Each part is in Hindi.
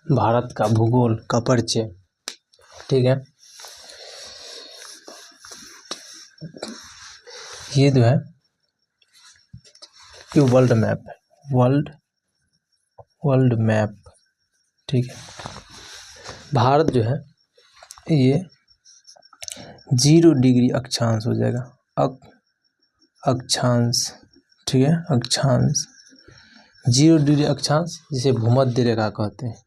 भारत का भूगोल का परिचय। ठीक है, ये जो है ये वर्ल्ड मैप है, वर्ल्ड मैप। ठीक है, भारत जो है ये 0 डिग्री अक्षांश हो जाएगा, अक्षांश। ठीक है, अक्षांश 0 डिग्री अक्षांश, जिसे भूमध्य रेखा कहते हैं।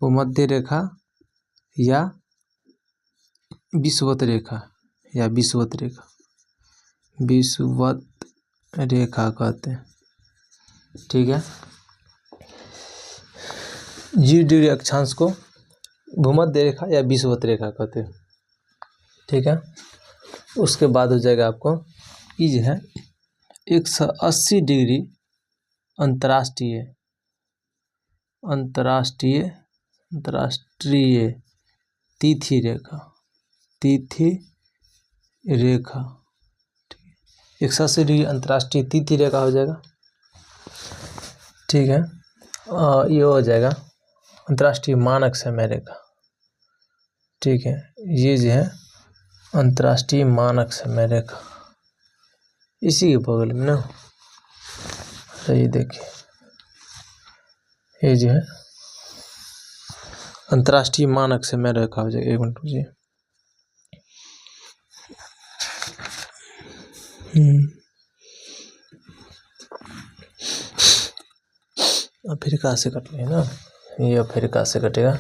भूमध्य रेखा या विषुवत रेखा विषुवत रेखा कहते हैं। ठीक है, 0 डिग्री अक्षांश को भूमध्य रेखा या विषुवत रेखा कहते हैं। ठीक है, उसके बाद हो जाएगा आपको ये जो है 180 डिग्री अंतर्राष्ट्रीय तिथि रेखा। 180 डिग्री अंतर्राष्ट्रीय तिथि रेखा हो जाएगा। ठीक है, ये हो जाएगा अंतर्राष्ट्रीय मानक समय रेखा। ठीक है, ये जो है अंतर्राष्ट्रीय मानक समय रेखा, इसी के बगल में ना, ये देखिए ये जो है अंतर्राष्ट्रीय मानक समय रेखा हो जाएगा। 1 मिनट रुकिए। अफ्रीका से कट रही है ना, ये अफ्रीका से कटेगा।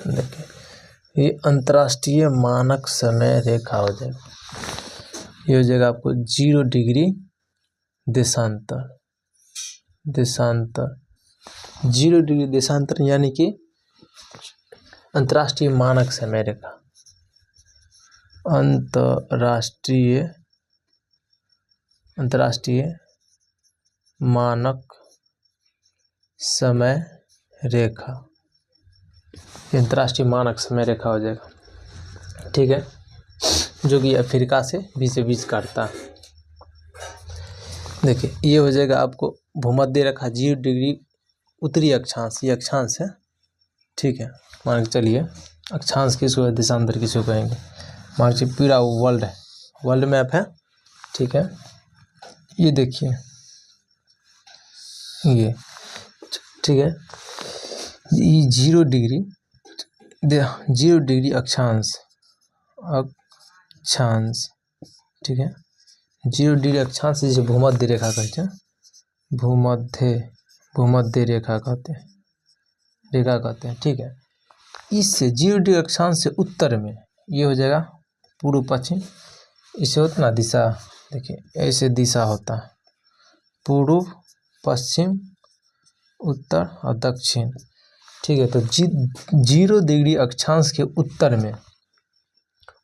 देखिए ये अंतर्राष्ट्रीय मानक समय रेखा हो जाएगा। ये हो जाएगा आपको 0 डिग्री देशांतर 0 डिग्री देशांतर, यानी कि अंतर्राष्ट्रीय मानक समय रेखा। अंतर्राष्ट्रीय मानक समय रेखा, अंतर्राष्ट्रीय मानक समय रेखा हो जाएगा। ठीक है, जो कि अफ्रीका से बीच काटता है। देखिए ये हो जाएगा आपको भूमध्य रेखा 0 डिग्री उत्तरी अक्षांश, ये अक्षांश है। ठीक है, मान के चलिए अक्षांश किसको, देशांतर किसको कहेंगे। मान के पूरा वर्ल्ड है, वर्ल्ड मैप है। ठीक है, ये देखिए ये, ठीक है, ये 0 डिग्री अक्षांश। ठीक है, 0 डिग्री अक्षांश जिसे भूमध्य रेखा कहते हैं, भूमध्य रेखा कहते हैं। ठीक है, इससे 0 डिग्री अक्षांश से उत्तर में ये हो जाएगा पूर्व पश्चिम। इसे होता ना दिशा, देखिए ऐसे दिशा होता है, पूर्व पश्चिम उत्तर और दक्षिण। ठीक है, तो 0 डिग्री अक्षांश के उत्तर में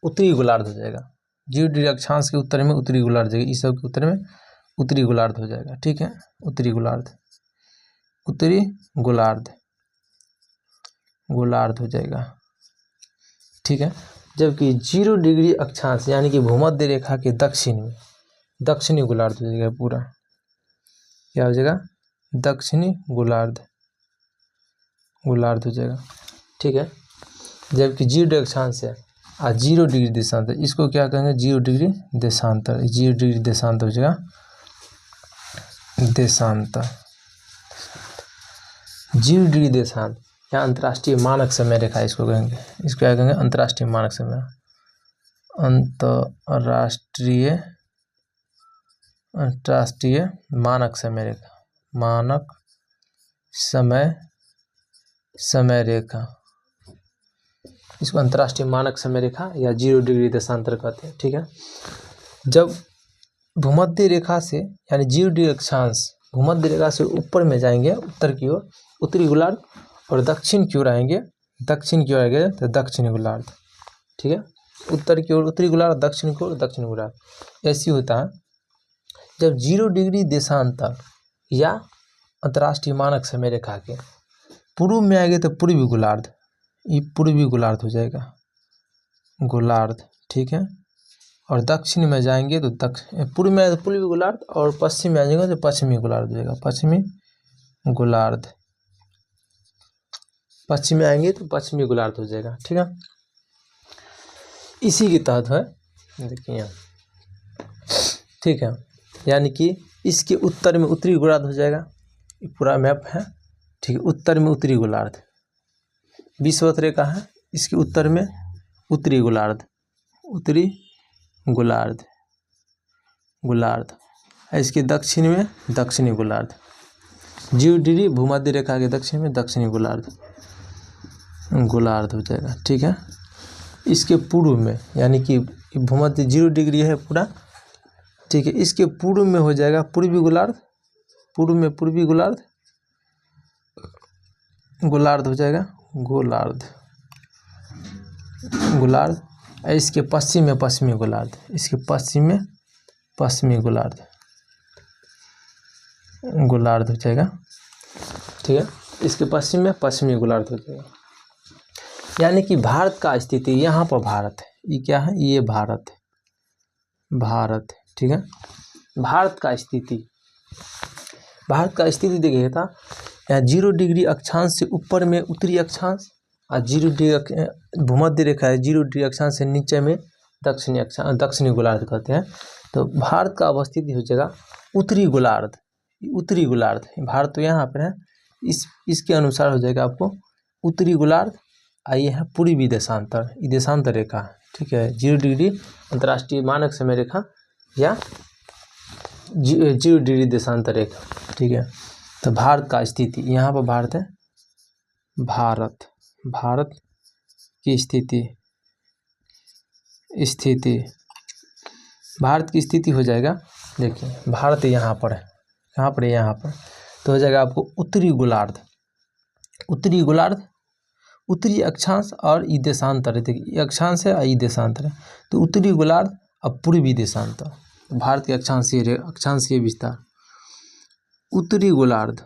उत्तरी गोलार्ध हो जाएगा। 0 डिग्री अक्षांश के उत्तर में उत्तरी गोलार्ध हो जाएगा, इस सब के उत्तर में उत्तरी गोलार्ध हो जाएगा। ठीक है, उत्तरी गोलार्ध हो जाएगा। ठीक है, जबकि 0 डिग्री अक्षांश यानी कि भूमध्य रेखा के दक्षिण में दक्षिणी गोलार्ध हो जाएगा। पूरा क्या हो जाएगा, दक्षिणी गोलार्ध हो जाएगा। ठीक है, जबकि 0 डिग्री अक्षांश है और 0 डिग्री देशांतर, इसको क्या कहेंगे, 0 डिग्री देशांतर। 0 डिग्री देशांतर हो जाएगा, देशांतर 0 डिग्री देशांतर या अंतर्राष्ट्रीय मानक समय रेखा इसको कहेंगे। इसको क्या कहेंगे, अंतर्राष्ट्रीय मानक समय, अंतर्राष्ट्रीय मानक समय रेखा, समय रेखा, इसको अंतर्राष्ट्रीय मानक समय रेखा या 0 डिग्री देशांतर कहते हैं। ठीक है, जब भूमध्य रेखा से यानी 0 डिग्री अक्षांश भूमध्य रेखा से ऊपर में जाएंगे उत्तर की ओर, उत्तरी गोलार्ध, और दक्षिण की ओर आएंगे तो दक्षिणी गोलार्ध। ठीक है, उत्तर की ओर उत्तरी गोलार्ध, दक्षिण की ओर दक्षिण गोलार्ध। ऐसी होता है जब 0 डिग्री देशांतर या अंतर्राष्ट्रीय मानक समय रेखा के पूर्व में आएंगे तो पूर्वी गोलार्ध, ये पूर्वी गोलार्ध हो जाएगा, गोलार्ध, ठीक है। और दक्षिण में जाएंगे तो पूर्व में पूर्वी गोलार्ध, और पश्चिम में आ जाएंगे तो पश्चिमी गोलार्ध हो जाएगा, पश्चिमी गोलार्ध। पश्चिम में आएंगे तो पश्चिमी गोलार्ध हो जाएगा, ठीक है। इसी के तहत है, देखिए यहाँ, ठीक है। यानी कि इसके उत्तर में उत्तरी गोलार्ध हो जाएगा, ये पूरा मैप है, ठीक है। उत्तर में उत्तरी गोलार्ध, विषुवत रेखा है, इसके उत्तर में उत्तरी गोलार्ध, उत्तरी गोलार्ध, गोलार्ध। इसके दक्षिण में दक्षिणी गोलार्ध, 0 डिग्री भूमध्य रेखा के दक्षिण में दक्षिणी गोलार्ध, गोलार्ध हो जाएगा, ठीक है। इसके पूर्व में, यानी कि भूमध्य 0 डिग्री है पूरा, ठीक है। इसके पूर्व में हो जाएगा पूर्वी गोलार्ध, पूर्व में पूर्वी गोलार्ध, गोलार्ध हो जाएगा, गोलार्ध, गोलार्ध। इसके पश्चिम में पश्चिमी गोलार्ध, इसके पश्चिम में पश्चिमी गोलार्ध, गोलार्ध हो जाएगा, ठीक है। इसके पश्चिम में पश्चिमी गोलार्ध हो जाएगा। यानी कि भारत का स्थिति यहाँ पर भारत है, ये क्या है, ये भारत है, भारत, ठीक है। भारत का स्थिति, भारत का स्थिति देखिए था, यहाँ 0 डिग्री अक्षांश से ऊपर में उत्तरी अक्षांश, और 0 डिग्री भूमध्य रेखा है, 0 डिग्री अक्षांश से नीचे में दक्षिणी अक्षांश, दक्षिणी गोलार्ध कहते हैं। तो भारत का अवस्थिति हो जाएगा उत्तरी गोलार्ध, उत्तरी गोलार्ध। भारत तो यहाँ पर है, इसके अनुसार हो जाएगा आपको उत्तरी गोलार्ध। आइए है पूर्वी देशांतर, ये देशांतर रेखा, ठीक है। 0 डिग्री अंतर्राष्ट्रीय मानक समय रेखा या 0 डिग्री देशांतर रेखा, ठीक है। तो भारत का स्थिति, यहाँ पर भारत है, भारत, भारत की स्थिति, स्थिति, भारत की स्थिति हो जाएगा, देखिए भारत यहाँ पर है, यहाँ पर, यहाँ पर, तो हो जाएगा आपको उत्तरी गोलार्ध, उत्तरी गोलार्ध, उत्तरी अक्षांश और ई देशांतर, देखिए अक्षांश है और ई देशांतर है, तो उत्तरी गोलार्ध और पूर्वी देशांतर, भारत के अक्षांशीय विस्तार, उत्तरी गोलार्ध,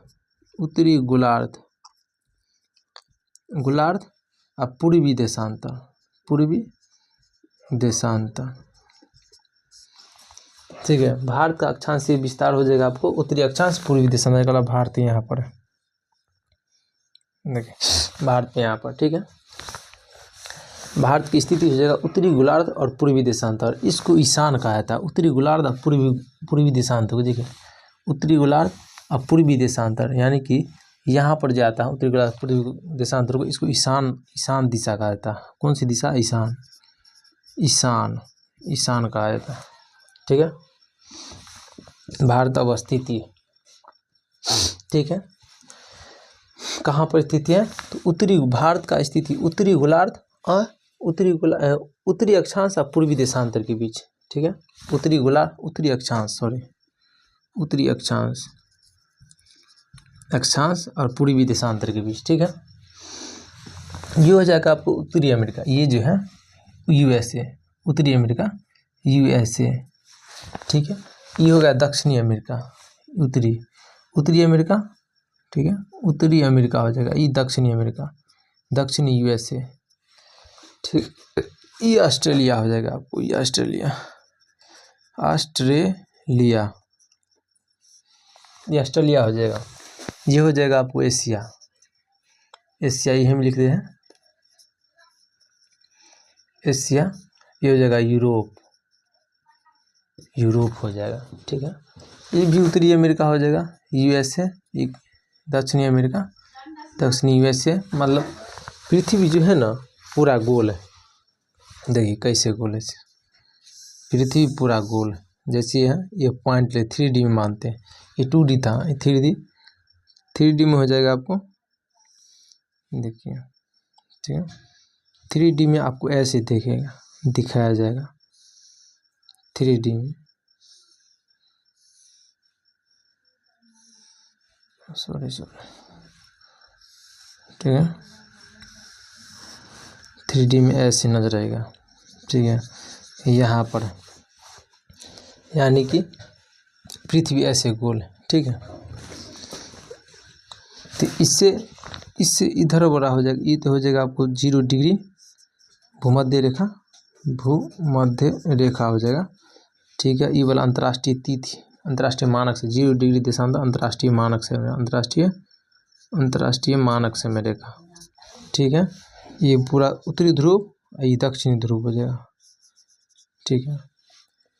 उत्तरी गोलार्ध, गोलार्ध और पूर्वी देशांतर, पूर्वी देशांतर, ठीक है। भारत का अक्षांशीय विस्तार हो जाएगा आपको उत्तरी अक्षांश पूर्वी देशांतर का, भारत यहाँ पर है, देखिए भारत में यहाँ पर, ठीक है। भारत की स्थिति हो जाएगा उत्तरी गोलार्ध और पूर्वी देशांतर, इसको ईशान कहा जाता है, उत्तरी गोलार्ध और पूर्वी देशांतर को, देखिए उत्तरी गोलार्ध और पूर्वी देशांतर, यानी कि यहाँ पर जाता है उत्तरी गोलार्ध पूर्वी देशांतर को, इसको ईशान, ईशान दिशा कहा जाता है। कौन सी दिशा, ईशान, ईशान, ईशान कहा जाता है, ठीक है। भारत अवस्थिति, ठीक है, कहाँ पर स्थिति है, तो उत्तरी, भारत का स्थिति उत्तरी गोलार्ध और उत्तरी अक्षांश और पूर्वी देशांतर के बीच, ठीक है। उत्तरी गोलार्ध, उत्तरी अक्षांश, सॉरी, उत्तरी अक्षांश, अक्षांश और पूर्वी देशांतर के बीच, ठीक है। ये हो जाएगा आपको उत्तरी अमेरिका, ये जो है यूएसए, उत्तरी अमेरिका यूएसए, ठीक है। ये हो गया दक्षिणी अमेरिका, उत्तरी अमेरिका, ठीक है, उत्तरी अमेरिका हो जाएगा, ये दक्षिणी अमेरिका, दक्षिणी यूएसए, ठीक। ये ऑस्ट्रेलिया हो जाएगा आपको, ये ऑस्ट्रेलिया, ऑस्ट्रेलिया, ये ऑस्ट्रेलिया हो जाएगा। ये हो जाएगा आपको एशिया, एशिया ये हम लिख रहे हैं, एशिया। ये हो जाएगा यूरोप, यूरोप हो जाएगा, ठीक है। ये भी उत्तरी अमेरिका हो जाएगा, यूएसए, ये दक्षिणी अमेरिका, दक्षिणी यूएसए। मतलब पृथ्वी जो है ना पूरा गोल है, देखिए कैसे गोल है, पृथ्वी पूरा गोल है, जैसे है ये पॉइंट ले 3D में मानते हैं, ये 2D था, ये 3D में हो जाएगा आपको, देखिए, ठीक है। 3D में आपको ऐसे देखेगा, दिखाया जाएगा 3D में, सॉरी, ठीक है। 3D में ऐसे नजर आएगा, ठीक है, यहाँ पर, यानी कि पृथ्वी ऐसे गोल है, ठीक है। तो इससे इससे इधर बड़ा हो जाएगा, ये तो हो जाएगा आपको 0 डिग्री भूमध्य रेखा, भूमध्य रेखा हो जाएगा। ठीक है, ये वाला अंतर्राष्ट्रीय तिथि, अंतर्राष्ट्रीय मानक से 0 डिग्री देशांतर अंतर्राष्ट्रीय मानक से, अंतर्राष्ट्रीय मानक से में रेखा। ठीक है, ये पूरा उत्तरी ध्रुव, ये दक्षिणी ध्रुव हो जाएगा। ठीक है, ये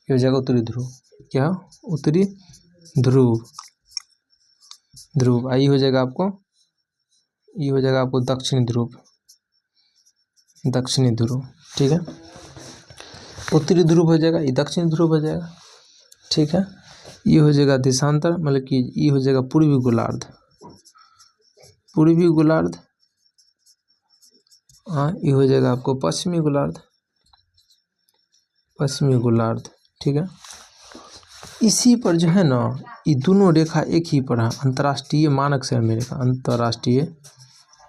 हो जाएगा उत्तरी ध्रुव, क्या उत्तरी ध्रुव, ध्रुव। ये हो जाएगा आपको, ये हो जाएगा आपको दक्षिणी ध्रुव, दक्षिणी ध्रुव। ठीक है, उत्तरी ध्रुव हो जाएगा, ये दक्षिणी ध्रुव हो जाएगा। ठीक है, ये हो जाएगा देशांतर, मतलब कि ये हो जाएगा पूर्वी गोलार्ध, पूर्वी गोलार्ध। हाँ, ये हो जाएगा आपको पश्चिमी गोलार्ध, पश्चिमी गोलार्ध। ठीक है, इसी पर जो है ना, ये दोनों रेखा एक ही पर है, अंतर्राष्ट्रीय मानक से में रेखा, अंतर्राष्ट्रीय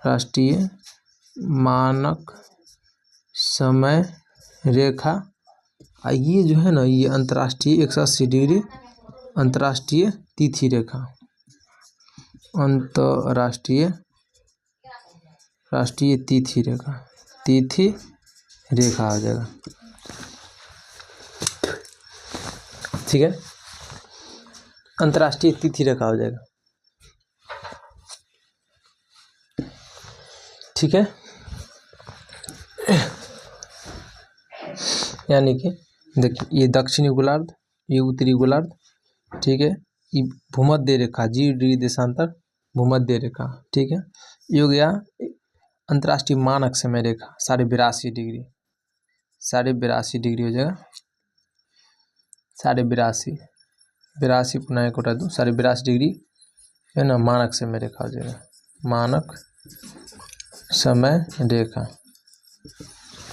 राष्ट्रीय मानक समय रेखा। ये जो है ना, ये अंतर्राष्ट्रीय 180 डिग्री अंतर्राष्ट्रीय तिथि रेखा, अंतर्राष्ट्रीय राष्ट्रीय तिथि रेखा, तिथि रेखा आ जाएगा। ठीक है, अंतर्राष्ट्रीय तिथि रेखा हो जाएगा। ठीक है, यानी कि देखिए, ये दक्षिणी गोलार्ध, ये उत्तरी गोलार्ध। ठीक है, ये भूमध्य रेखा 0 डिग्री देशांतर भूमध्य रेखा। ठीक है, ये हो गया अंतर्राष्ट्रीय मानक समय रेखा 82.5 डिग्री, 82.5 डिग्री हो जाएगा, 82.5, 82 पुनः एक उठा दूँ, 82.5 डिग्री है ना, मानक समय रेखा हो जाएगा, मानक समय रेखा।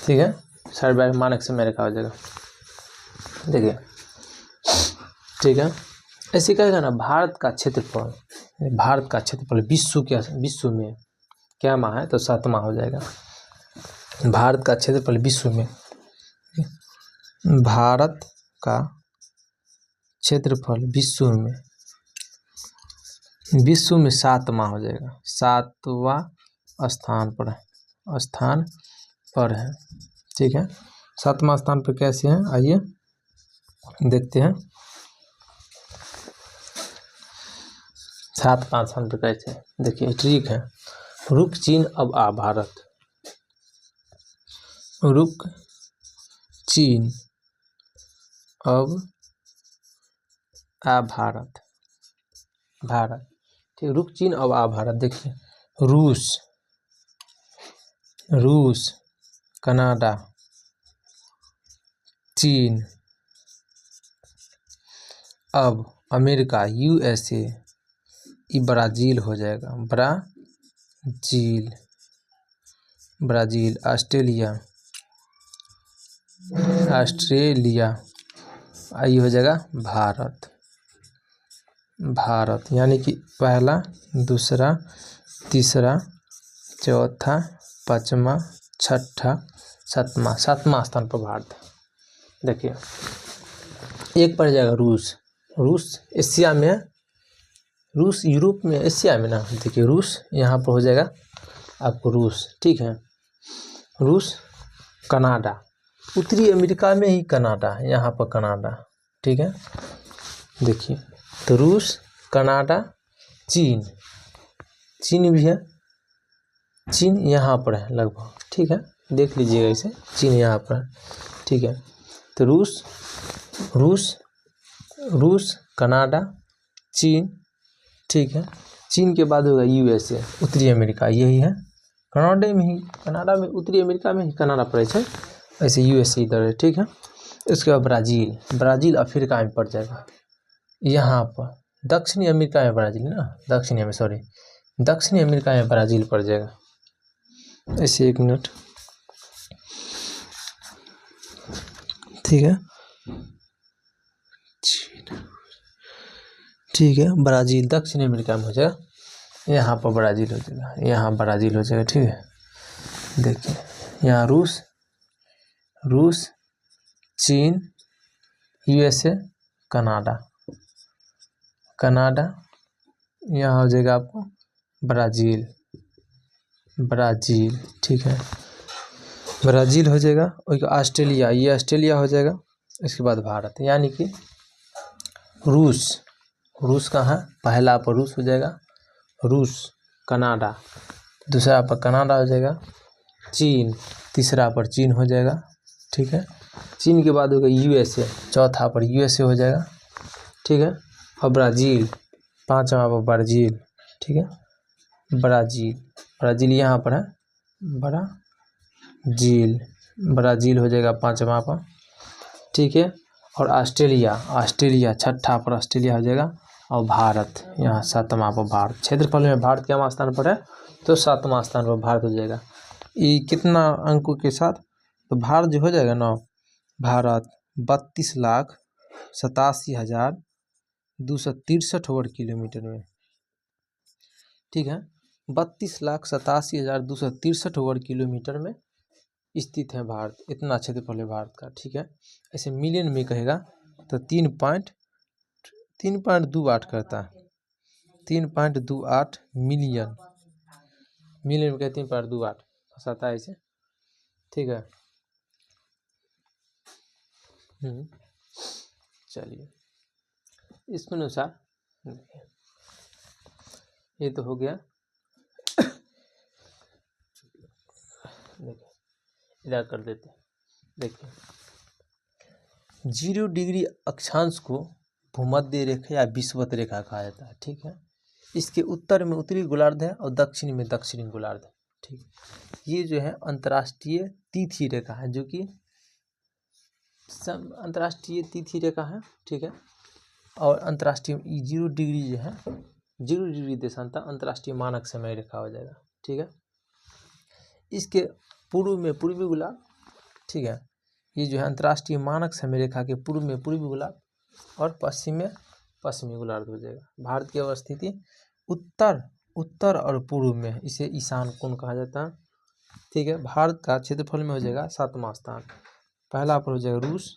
ठीक है, 82.5 मानक समय रेखा हो जाएगा। देखिए, ठीक है, ऐसे कहेगा ना, भारत का क्षेत्रफल, भारत का क्षेत्रफल विश्व में क्या माह है, तो 7वां हो जाएगा। भारत का क्षेत्रफल विश्व में, भारत का क्षेत्रफल विश्व में 7वां हो जाएगा, 7वां स्थान पर है। ठीक है, 7वां स्थान पर कैसे है, आइए देखते हैं 7वां स्थान पर कैसे है। देखिए, ठीक है, रुक चीन अब आ भारत, रुक चीन अब आ भारत, भारत। ठीक, रुक चीन अब आ भारत। देखिए, रूस, कनाडा, चीन, अब अमेरिका, USA, ये ब्राज़ील हो जाएगा, ब्राज़ील, ऑस्ट्रेलिया, ये हो जाएगा भारत। यानी कि पहला, दूसरा, तीसरा, चौथा, 5वां, 6ठा, 7वां स्थान पर भारत। देखिए, एक पर जाएगा रूस एशिया में है, रूस यूरोप में, एशिया में ना। देखिए, रूस यहाँ पर हो जाएगा आपको रूस। ठीक है, रूस, कनाडा, उत्तरी अमेरिका में ही कनाडा, यहाँ पर कनाडा। ठीक है, देखिए, तो रूस, कनाडा, चीन भी है, चीन यहाँ पर है लगभग। ठीक है, देख लीजिएगा इसे, चीन यहाँ पर है। ठीक है, तो रूस, कनाडा, चीन। ठीक है, चीन के बाद होगा USA, उत्तरी अमेरिका, यही है, कनाडा में उत्तरी अमेरिका में ही कनाडा पड़े छे, ऐसे USA इधर है। ठीक है, इसके बाद ब्राज़ील अफ्रीका में पड़ जाएगा, यहाँ पर दक्षिणी अमेरिका में ब्राज़ील ना, दक्षिणी अमेरिका में ब्राज़ील पड़ जाएगा। ऐसे 1 मिनट। ठीक है, ठीक है, ब्राज़ील दक्षिण अमेरिका में हो जाएगा, यहाँ पर ब्राज़ील हो जाएगा, यहाँ ब्राज़ील हो जाएगा। ठीक है, देखिए, यहाँ रूस, चीन, USA, कनाडा, यहाँ हो जाएगा आपको ब्राज़ील। ब्राज़ील, ठीक है, ब्राज़ील हो जाएगा। और ऑस्ट्रेलिया, ये ऑस्ट्रेलिया हो जाएगा। इसके बाद भारत, यानी कि रूस, रूस कहाँ है, पहला पर रूस हो जाएगा, रूस। कनाडा, दूसरा पर कनाडा हो जाएगा। चीन, तीसरा पर चीन हो जाएगा, ठीक है। चीन के बाद होगा यूएसए, चौथा पर यूएसए हो जाएगा, ठीक है। और ब्राज़ील, पांचवा पर ब्राज़ील, ठीक है। ब्राज़ील, ब्राज़ील यहाँ पर है, ब्राज़ील, ब्राज़ील हो जाएगा पांचवा पर, ठीक है। और ऑस्ट्रेलिया, ऑस्ट्रेलिया छठा पर ऑस्ट्रेलिया हो जाएगा। और भारत यहाँ सातवां पर भारत। क्षेत्रफल में भारत क्या स्थान पर है, तो सातवां स्थान पर भारत हो जाएगा। ये कितना अंकों के साथ, तो भारत जो हो जाएगा ना, भारत 32,87,263 वर्ग किलोमीटर में, ठीक है। 32,87,263 वर्ग किलोमीटर में स्थित है भारत। इतना क्षेत्रफल है भारत का, ठीक है। ऐसे मिलियन में कहेगा तो 3.28 करता है, 3.28 मिलियन, मिलियन में 3.28 फंसाता है इसे, ठीक है। चलिए, इसके अनुसार ये तो हो गया। देखिए इधर कर देते हैं। देखिए 0 डिग्री अक्षांश को भूमध्य रेखा या विषुवत रेखा कहा जाता है, ठीक है। इसके उत्तर में उत्तरी गोलार्ध है और दक्षिण में दक्षिणी गोलार्ध है, ठीक है। ये जो है अंतर्राष्ट्रीय तिथि रेखा है, जो कि अंतर्राष्ट्रीय तिथि रेखा है, ठीक है। और अंतर्राष्ट्रीय 0 डिग्री जो है, 0 डिग्री देशांतर अंतर्राष्ट्रीय मानक समय रेखा हो जाएगा, ठीक है। इसके पूर्व में पूर्वी गोलार्ध, ठीक है। ये जो है अंतर्राष्ट्रीय मानक समय रेखा के पूर्व में पूर्वी गोलार्ध और पश्चिम में पश्चिमी गोलार्ध हो जाएगा। भारत की अवस्थिति उत्तर, उत्तर और पूर्व में, इसे ईशान कोण कहा जाता है, ठीक है। भारत का क्षेत्रफल में हो जाएगा सातवां स्थान। पहला पर हो जाएगा रूस,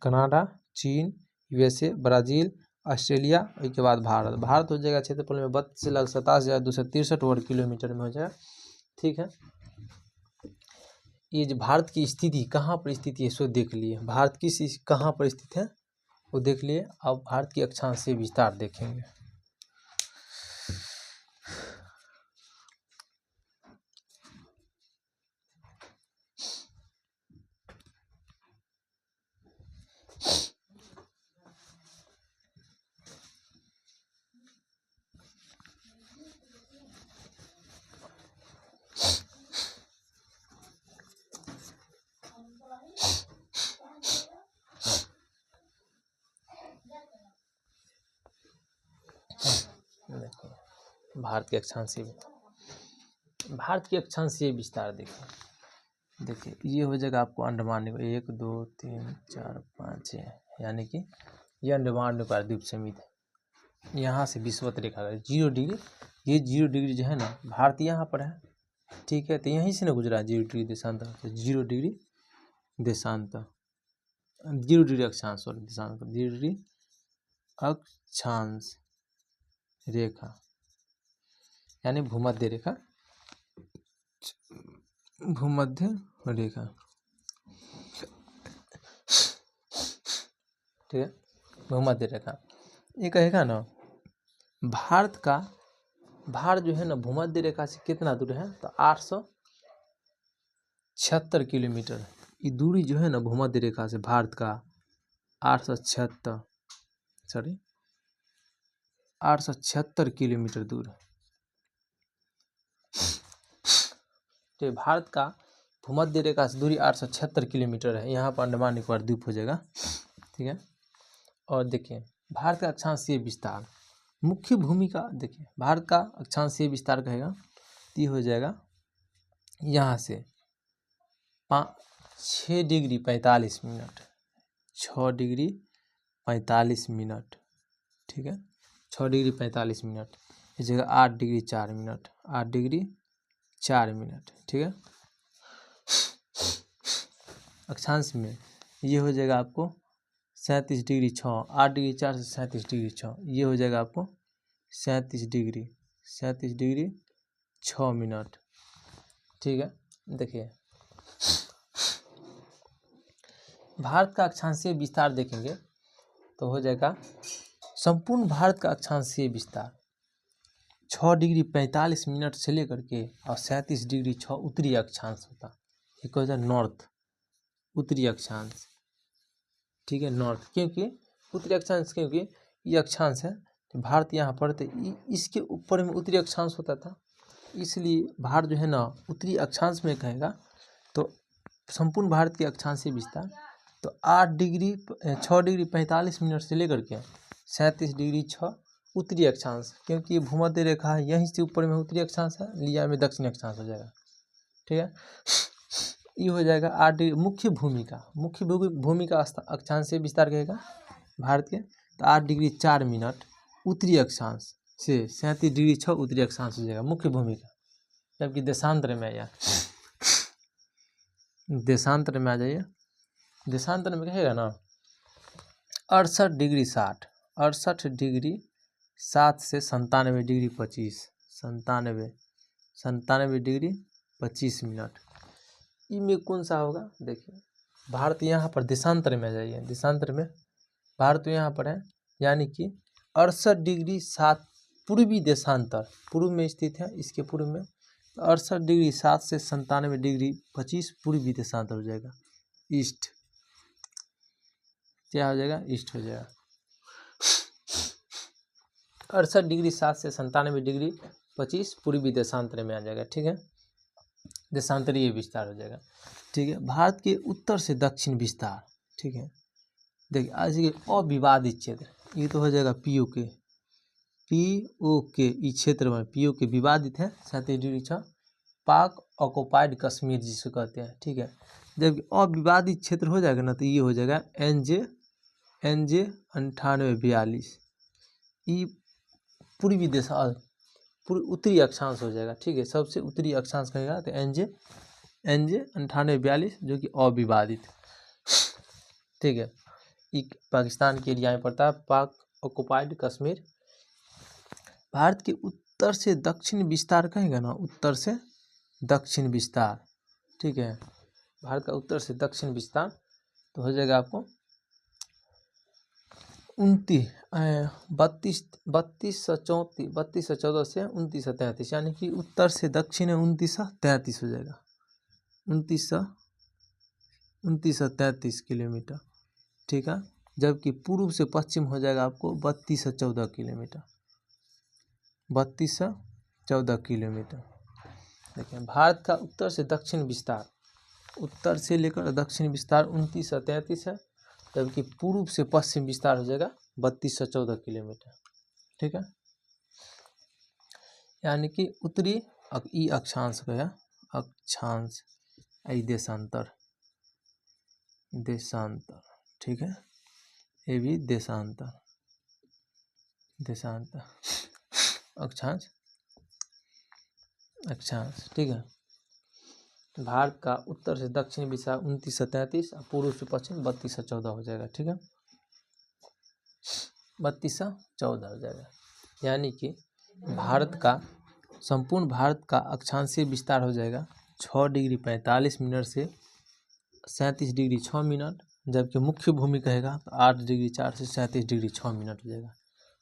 कनाडा, चीन, यूएसए, ब्राज़ील, ऑस्ट्रेलिया, उसके बाद भारत। भारत हो जाएगा क्षेत्रफल में 32,87,263 वर्ग किलोमीटर में हो जाएगा, ठीक है। ये जो भारत की स्थिति कहाँ पर स्थित है सो देख लिए, भारत की कहाँ पर स्थित है वो देख लिए। अब भारत की अक्षांश से विस्तार देखेंगे। भारत के अक्षांशीय, भारत की अक्षांशीय विस्तार देखिए। देखिए ये हो जाएगा आपको अंडमान निकोबार, 1 2 3 4 5 6, यानी कि ये अंडमान निकोबार द्वीप समेत है। यहाँ से विषुवत रेखा 0 डिग्री, ये 0 डिग्री जो है ना, भारत यहाँ पर है, ठीक है। तो यहीं से ना गुजरा 0 डिग्री देशांतर, तो 0 डिग्री देशांतर, 0 डिग्री अक्षांश, सॉरी देशांतर, 0 डिग्री अक्षांश रेखा यानी भूमध्य रेखा, भूमध्य रेखा, ठीक है, भूमध्य रेखा। ये कहेगा ना भारत जो है ना भूमध्य रेखा से कितना दूर है, तो 876 किलोमीटर। ये दूरी जो है ना भूमध्य रेखा से भारत का 876 किलोमीटर दूर है। तो भारत का भूमध्य रेखा से दूरी 876 किलोमीटर है। यहाँ पर अंडमान निकोबार द्वीप हो जाएगा, ठीक है। और देखिए भारत का अक्षांशीय विस्तार, मुख्य भूमिका देखिए, भारत का अक्षांशीय विस्तार कहेगा तो ये हो जाएगा यहाँ से 6 डिग्री 45 मिनट, 6 डिग्री 45 मिनट, ठीक है, 6 डिग्री 45 मिनट। इस जगह 8 डिग्री 4 मिनट, 8 डिग्री 4 मिनट, ठीक है। अक्षांश में ये हो जाएगा आपको 37 डिग्री 6, 8 डिग्री 4 से 37 डिग्री 6, ये हो जाएगा आपको 37 डिग्री 6 मिनट, ठीक है। देखिए भारत का अक्षांशीय विस्तार देखेंगे तो हो जाएगा संपूर्ण भारत का अक्षांशीय विस्तार 6 डिग्री 45 मिनट से लेकर के और 37 डिग्री 6 उत्तरी अक्षांश होता। एक हो जाए नॉर्थ उत्तरी अक्षांश, ठीक है, नॉर्थ, क्योंकि उत्तरी अक्षांश क्योंकि ये अक्षांश है तो भारत यहाँ पर तो इसके ऊपर में उत्तरी अक्षांश होता था, इसलिए भारत जो है ना उत्तरी अक्षांश में कहेगा। तो संपूर्ण भारत के अक्षांशीय विस्तार तो 6 डिग्री 45 मिनट से लेकर के 37 डिग्री 6 उत्तरी अक्षांश, क्योंकि ये भूमध्य रेखा है यहीं से ऊपर में उत्तरी अक्षांश है, लिया में दक्षिणी अक्षांश हो जाएगा, ठीक है। ये हो जाएगा 8 डिग्री मुख्य भूमि का अक्षांशीय विस्तार कहेगा भारत के तो 8 डिग्री 4 मिनट उत्तरी अक्षांश से 37 डिग्री 6 उत्तरी अक्षांश हो जाएगा मुख्य भूमि का। जबकि देशांतर में आया, देशांतर में आ जाइए, देशांतर में कहेगा ना 68 डिग्री 60 68 डिग्री 7 से 97 डिग्री 25 97 डिग्री 25 मिनट। इनमें कौन सा होगा? देखिए भारत यहाँ पर देशांतर में आ जाइए, देशांतर में भारत यहाँ पर है, यानी कि 68 डिग्री 7 पूर्वी देशांतर पूर्व में स्थित है, इसके पूर्व में 68 डिग्री 7 से 97 डिग्री 25 पूर्वी देशांतर हो जाएगा, ईस्ट। क्या हो जाएगा? ईस्ट हो जाएगा। 68 डिग्री 7 से 97 डिग्री 25 पूर्वी देशांतर में आ जाएगा, ठीक है, देशांतरीय विस्तार हो जाएगा, ठीक है। भारत के उत्तर से दक्षिण विस्तार, ठीक है। देखिए आज ये अविवादित क्षेत्र, ये तो हो जाएगा पीओके इस क्षेत्र में पीओके विवादित है 37 डिग्री 6 पाक ऑक्युपाइड कश्मीर जिसे कहते हैं, ठीक है। जब अविवादित क्षेत्र हो जाएगा ना तो ये हो जाएगा NJ 9842, ये पूर्वी उत्तरी अक्षांश हो जाएगा, ठीक है, सबसे उत्तरी अक्षांश कहेगा तो NJ 9842 जो कि अविवादित, ठीक है। पाकिस्तान के एरिया में पड़ता है, पाक ऑक्युपाइड कश्मीर। भारत के उत्तर से दक्षिण विस्तार कहेगा ना, उत्तर से दक्षिण विस्तार, ठीक है, भारत का उत्तर से दक्षिण विस्तार तो हो जाएगा आपको 3214 से 2933, यानी कि उत्तर से दक्षिण है 2933 हो जाएगा, 2933 किलोमीटर, ठीक है। जबकि पूर्व से पश्चिम हो जाएगा आपको 3214 किलोमीटर, 3214 किलोमीटर। देखिए भारत का उत्तर से दक्षिण विस्तार, उत्तर से लेकर दक्षिण विस्तार 2933 है, जबकि पूर्व से पश्चिम विस्तार हो जाएगा 3214 किलोमीटर, ठीक है। यानी कि उत्तरी अक्षांश गया, अक्षांश देशांतर, ठीक है, ये भी देशांतर अक्षांश, ठीक है। भारत का उत्तर से दक्षिण विस्तार 2933 और पूर्व से पश्चिम 3214 हो जाएगा, ठीक है, 3214 हो जाएगा। यानी कि संपूर्ण भारत का अक्षांशीय विस्तार हो जाएगा 6 डिग्री 45 मिनट से 37 डिग्री 6 मिनट, जबकि मुख्य भूमि कहेगा तो 8 डिग्री 4 से 37 डिग्री 6 मिनट हो जाएगा।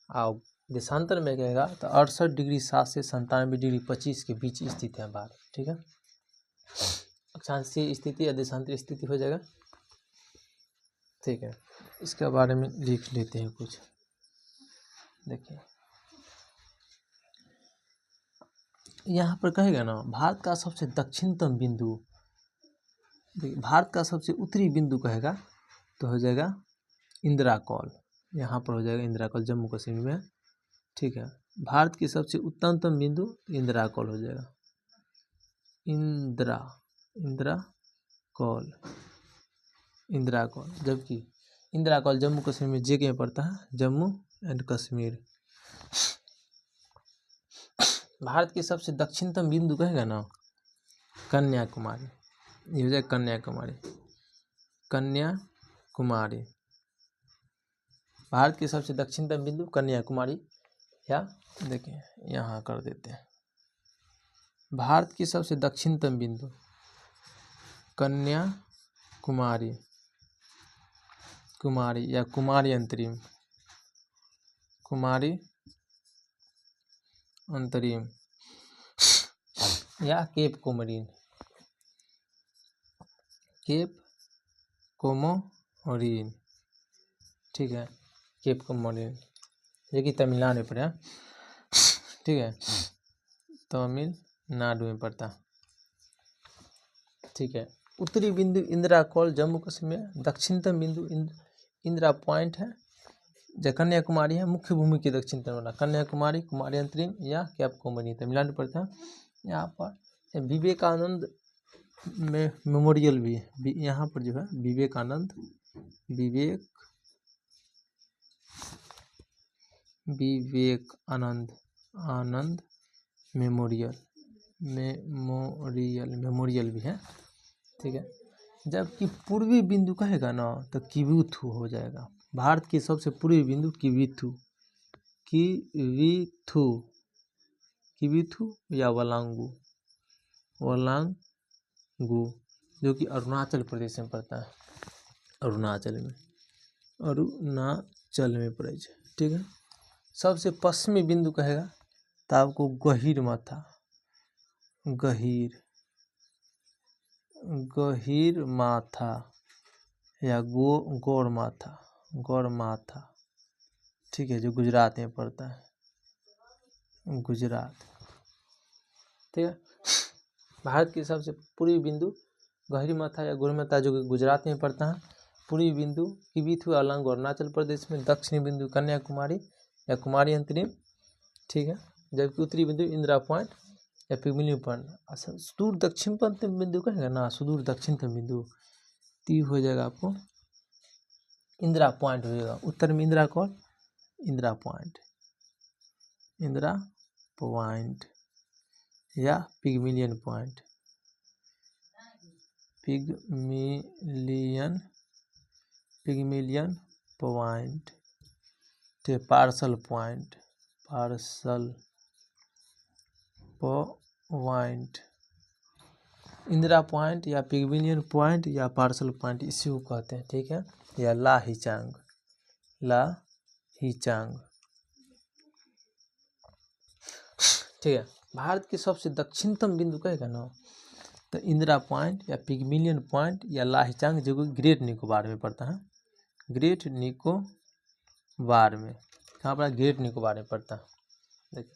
और देशांतर में कहेगा तो 68 डिग्री 7 से 97 डिग्री 25 के बीच स्थित है भारत, ठीक है। अक्षांशीय स्थिति या देशांतरीय स्थिति हो जाएगा, ठीक है। इसके बारे में लिख लेते हैं कुछ। देखिए यहाँ पर कहेगा ना भारत का सबसे दक्षिणतम बिंदु, देखिए भारत का सबसे उत्तरी बिंदु कहेगा तो हो जाएगा इंदिरा कॉल, यहाँ पर हो जाएगा इंदिरा कॉल जम्मू कश्मीर में, ठीक है। भारत की सबसे उत्तरतम बिंदु इंदिरा कॉल हो जाएगा, इंदिरा कॉल, जबकि इंदिरा कॉल जम्मू कश्मीर में JK में पड़ता है, जम्मू एंड कश्मीर। भारत की सबसे दक्षिणतम बिंदु कहेगा ना कन्याकुमारी, ये हो जाएगा कन्याकुमारी, भारत की सबसे दक्षिणतम बिंदु कन्याकुमारी, या देखिए यहाँ कर देते हैं भारत की सबसे दक्षिणतम बिंदु कन्याकुमारी, कुमारी या कुमारी अंतरिम, कुमारी अंतरिम या केप कोमोरिन, केप कोमोरिन, ठीक है, केप कोमोरिन, जो कि तमिलनाडु में पड़ा, ठीक है, तमिलनाडु में पड़ता, ठीक है। उत्तरी बिंदु इंदिरा कॉल जम्मू कश्मीर, दक्षिणतम बिंदु इंदिरा पॉइंट है जो कन्याकुमारी है, मुख्य भूमि के दक्षिणतम वाला कन्याकुमारी, कुमारी अंतरिम या कैप कोमोरिन तमिलनाडु पड़ता है। यहाँ पर विवेकानंद में मेमोरियल भी है, यहाँ पर जो है विवेकानंद आनंद मेमोरियल भी है, ठीक है। जबकि पूर्वी बिंदु कहेगा ना तो किबुथु हो जाएगा। भारत के सबसे पूर्वी बिंदु किबुथु या वलांगू जो कि अरुणाचल प्रदेश में पड़ता है, अरुणाचल में पड़े, ठीक है। सबसे पश्चिमी बिंदु कहेगा तो आपको गहीर माथा या गौरमाथा, ठीक है, जो गुजरात में पड़ता है, गुजरात, ठीक है। भारत की सबसे पूर्वी बिंदु गहीर माथा या गौरमाथा जो कि गुजरात में पड़ता है, पूर्वी बिंदु किबुथु अलांग अरुणाचल प्रदेश में, दक्षिणी बिंदु कन्याकुमारी या कुमारी अंतरिम, ठीक है। जबकि उत्तरी बिंदु इंदिरा पॉइंट या पिगमिली पॉइंट। अच्छा, सुदूर दक्षिणतम बिंदु कहेगा ना, सुदूर दक्षिणतम बिंदु ती हो जाएगा आपको इंदिरा पॉइंट हो जाएगा। उत्तर में इंदिरा कॉल, इंदिरा पॉइंट या Pygmalion point, Parsons point, Indira point या पिगमिलियन पॉइंट या पार्सल पॉइंट इसी को कहते हैं, ठीक है। या लाहिचांग, ठीक है। भारत के सबसे दक्षिणतम बिंदु कहेगा ना तो इंदिरा पॉइंट या पिगमिलियन पॉइंट या लाहिचांग जो कि ग्रेट निकोबार में पड़ता है, ग्रेट निकोबार में, कहाँ पर, ग्रेट निकोबार में पड़ता है। देखिए,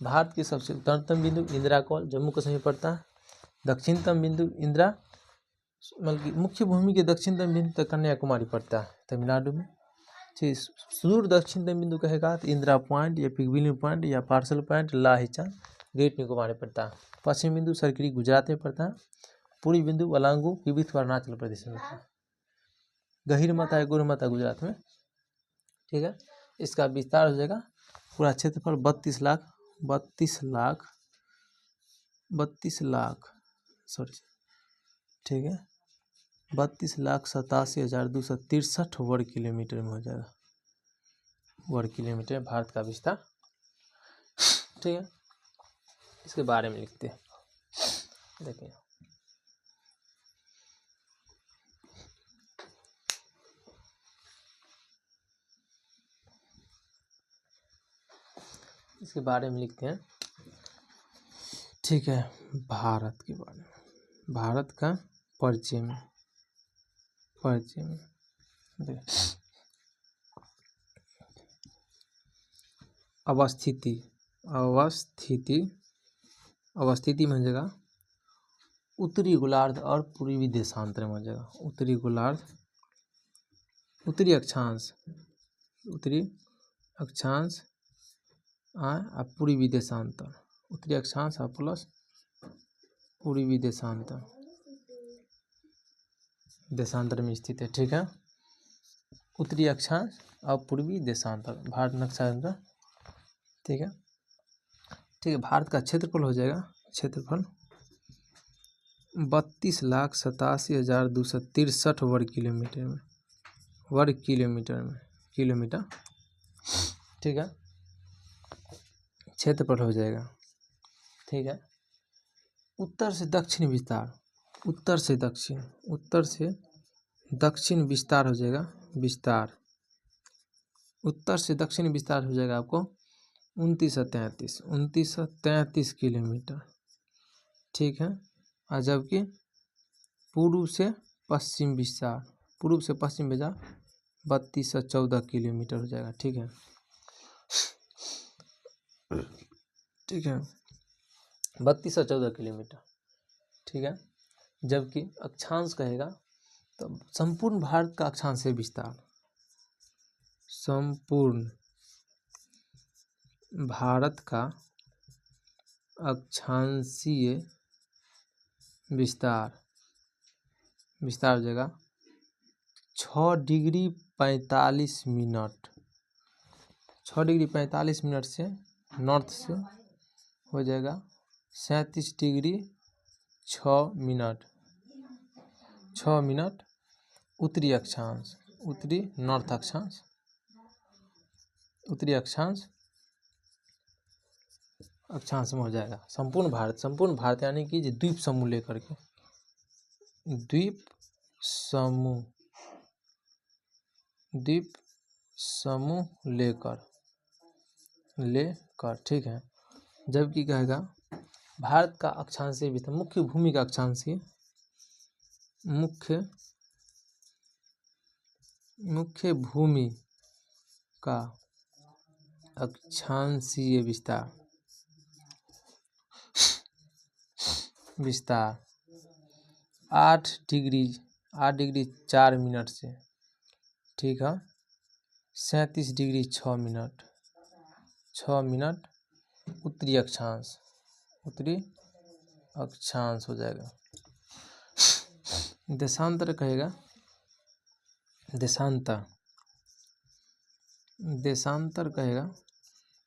भारत की सबसे उत्तरतम बिंदु इंदिरा कॉल जम्मू कश्मीर पड़ता है, दक्षिणतम बिंदु इंदिरा बल्कि मुख्य भूमि के दक्षिणतम बिंदु तक कन्याकुमारी पड़ता है तमिलनाडु में, ठीक। सुदूर दक्षिणतम बिंदु कहेगा तो इंदिरा पॉइंट या पिगमिलियन पॉइंट या पार्सल पॉइंट लाहिचांग ग्रेट निकोबार में पड़ता है। पश्चिमी बिंदु सरकरी गुजरात में पड़ता है, पूर्वी बिंदु वलांगू किबुथु अरुणाचल प्रदेश में पड़ता है, गहीर माथा या गौरमाथा गुजरात में, ठीक है। इसका विस्तार हो जाएगा पूरा क्षेत्रफल 32 लाख ठीक है, 32,87,263 वर्ग किलोमीटर में हो जाएगा, वर्ग किलोमीटर भारत का विस्तार, ठीक है। इसके बारे में लिखते हैं, देखिए इसके बारे में लिखते हैं, ठीक है। भारत के बारे में, भारत का परिचय में अवस्थिति में हो जाएगा उत्तरी गोलार्ध और पूर्वी देशांतर में हो जाएगा, उत्तरी गोलार्ध, उत्तरी अक्षांश और पूर्वी देशांतर, उत्तरी अक्षांश और प्लस पूर्वी देशांतर में स्थित है, ठीक है। उत्तरी अक्षांश और पूर्वी देशांतर भारत नक्शा, ठीक है, ठीक है। भारत का क्षेत्रफल हो जाएगा, क्षेत्रफल 32,87,263 वर्ग किलोमीटर, ठीक है, क्षेत्रफल हो जाएगा, ठीक है। उत्तर से दक्षिण विस्तार, उत्तर से दक्षिण विस्तार हो जाएगा, विस्तार उत्तर से दक्षिण विस्तार हो जाएगा आपको 2933 किलोमीटर, ठीक है। और जबकि पूर्व से पश्चिम विस्तार, पूर्व से पश्चिम भेजा 3214 किलोमीटर हो जाएगा, ठीक है, ठीक है, 3214 किलोमीटर, ठीक है। जबकि अक्षांश कहेगा तो संपूर्ण भारत का अक्षांशीय विस्तार, संपूर्ण भारत का अक्षांशीय विस्तार हो जाएगा 6 डिग्री 45 मिनट, 6 डिग्री 45 मिनट से नॉर्थ से हो जाएगा 37 डिग्री 6 मिनट, 6 मिनट उत्तरी अक्षांश, उत्तरी नॉर्थ अक्षांश, उत्तरी अक्षांश में हो जाएगा संपूर्ण भारत यानी कि द्वीप समूह लेकर के, द्वीप समूह लेकर, ठीक है। जबकि कहेगा भारत का अक्षांशीय विस्तार, मुख्य भूमि का अक्षांशीय, मुख्य भूमि का अक्षांशीय विस्तार 8 डिग्री 4 मिनट से, ठीक है, 37 डिग्री 6 मिनट, 6 मिनट उत्तरी अक्षांश हो जाएगा। देशांतर कहेगा, देशांतर कहेगा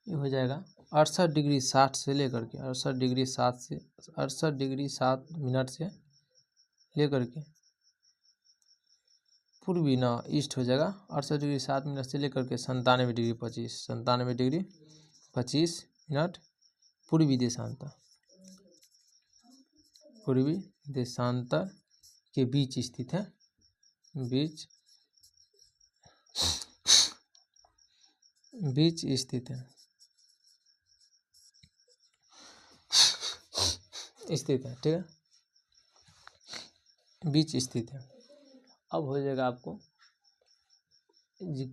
ये हो जाएगा 68 डिग्री 60 से लेकर के 68 डिग्री 7 मिनट से लेकर के पूर्वी ना ईस्ट हो जाएगा 68 डिग्री 7 मिनट से लेकर के 97 डिग्री 25 मिनट पूर्वी देशांतर के बीच स्थित है, बीच स्थित है, ठीक है, बीच स्थित है। अब हो जाएगा आपको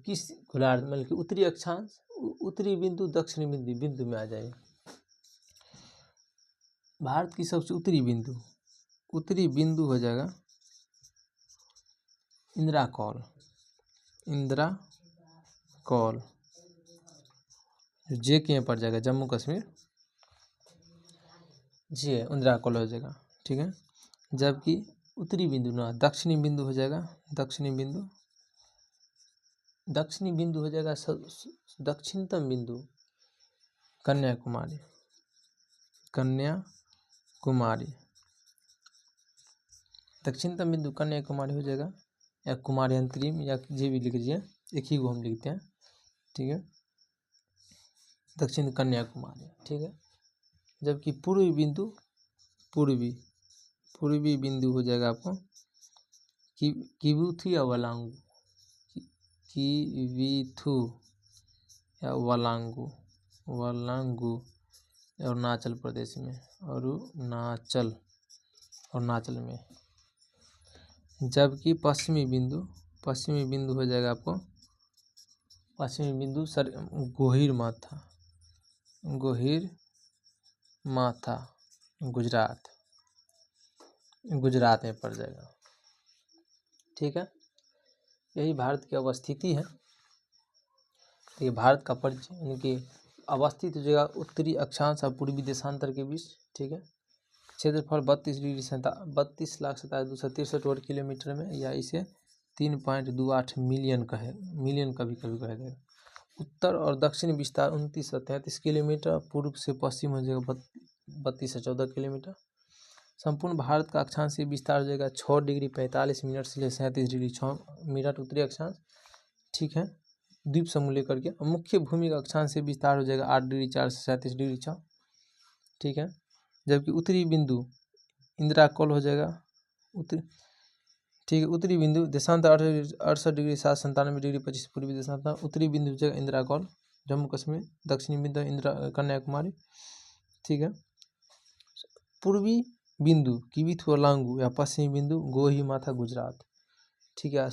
किस गोलार्ध मतलब कि उत्तरी अक्षांश, उत्तरी बिंदु दक्षिणी बिंदु में आ जाएगा। भारत की सबसे उत्तरी बिंदु हो जाएगा इंदिरा कौल जे के में पड़ जाएगा, जम्मू कश्मीर जी है, इंदिरा कौल हो जाएगा, ठीक है। जबकि उत्तरी बिंदु ना दक्षिणी बिंदु हो जाएगा, दक्षिणी बिंदु हो जाएगा दक्षिणतम बिंदु कन्याकुमारी, दक्षिणतम बिंदु कन्याकुमारी हो जाएगा, या कुमारी अंतरिम या जे भी लिख लीजिए, एक ही को हम लिखते हैं, ठीक है, दक्षिण कन्याकुमारी, ठीक है। जबकि पूर्वी बिंदु हो जाएगा आपको किबुथु या वलांगू अरुणाचल प्रदेश में, अरुणाचल में। जबकि पश्चिमी बिंदु हो जाएगा आपको गोहिर माथा गुजरात में पड़ जाएगा, ठीक है। यही भारत की अवस्थिति है। ये भारत का परिचय यानी कि अवस्थित हो जाएगा उत्तरी अक्षांश और पूर्वी देशांतर के बीच, ठीक है। क्षेत्रफल 32,37,263 वर्ग किलोमीटर में, या इसे 3.28 मिलियन कभी कहा जाएगा। उत्तर और दक्षिण विस्तार 2933 किलोमीटर, पूर्व से पश्चिम हो जाएगा 3214 किलोमीटर। संपूर्ण भारत का अक्षांशीय विस्तार हो जाएगा 6 डिग्री 45 मिनट से 37 डिग्री 6 मिनट उत्तरी अक्षांश, ठीक है, द्वीप समूह लेकर के। मुख्य भूमि का अक्षांशीय विस्तार हो जाएगा 8 डिग्री 4 से 37 डिग्री 6, ठीक है। जबकि उत्तरी बिंदु इंदिरा कॉल हो जाएगा उत्तरी, ठीक है। उत्तरी बिंदु देशांतर 68 डिग्री 797 डिग्री 25 पूर्वी देशांतर, उत्तरी बिंदु हो जाएगा इंदिरा कॉल जम्मू कश्मीर, दक्षिणी बिंदु इंदिरा कन्याकुमारी, ठीक है। पूर्वी बिंदु किबिथुअलांगू या पश्चिमी बिंदु गोहीमाथा गुजरात, ठीक है।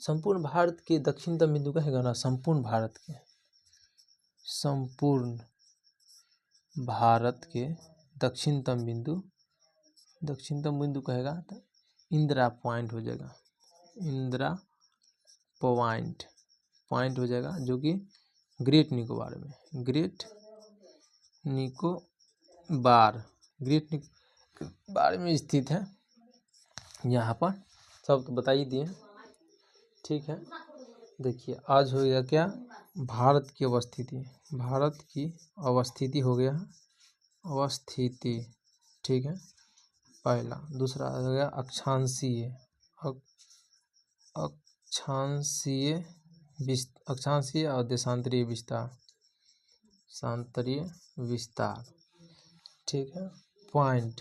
संपूर्ण भारत के दक्षिणतम बिंदु कहेगा ना, संपूर्ण भारत के दक्षिणतम बिंदु कहेगा तो इंदिरा पॉइंट हो जाएगा, इंदिरा पॉइंट हो जाएगा, जो कि ग्रेट निकोबार में स्थित है। यहाँ पर सब तो बता ही दिए, ठीक है। देखिए आज हो गया क्या, भारत की अवस्थिति हो गया, ठीक है पहला। दूसरा हो गया अक्षांशीय और देशांतरीय विस्तार, ठीक है। पॉइंट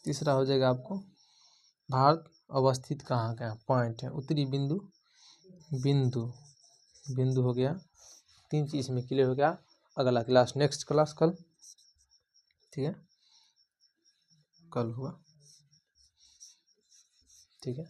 तीसरा हो जाएगा आपको भारत अवस्थित कहाँ का पॉइंट है, उत्तरी बिंदु हो गया। 3 चीज में क्लियर हो गया। अगला क्लास नेक्स्ट क्लास कल, ठीक है, कल हुआ, ठीक है।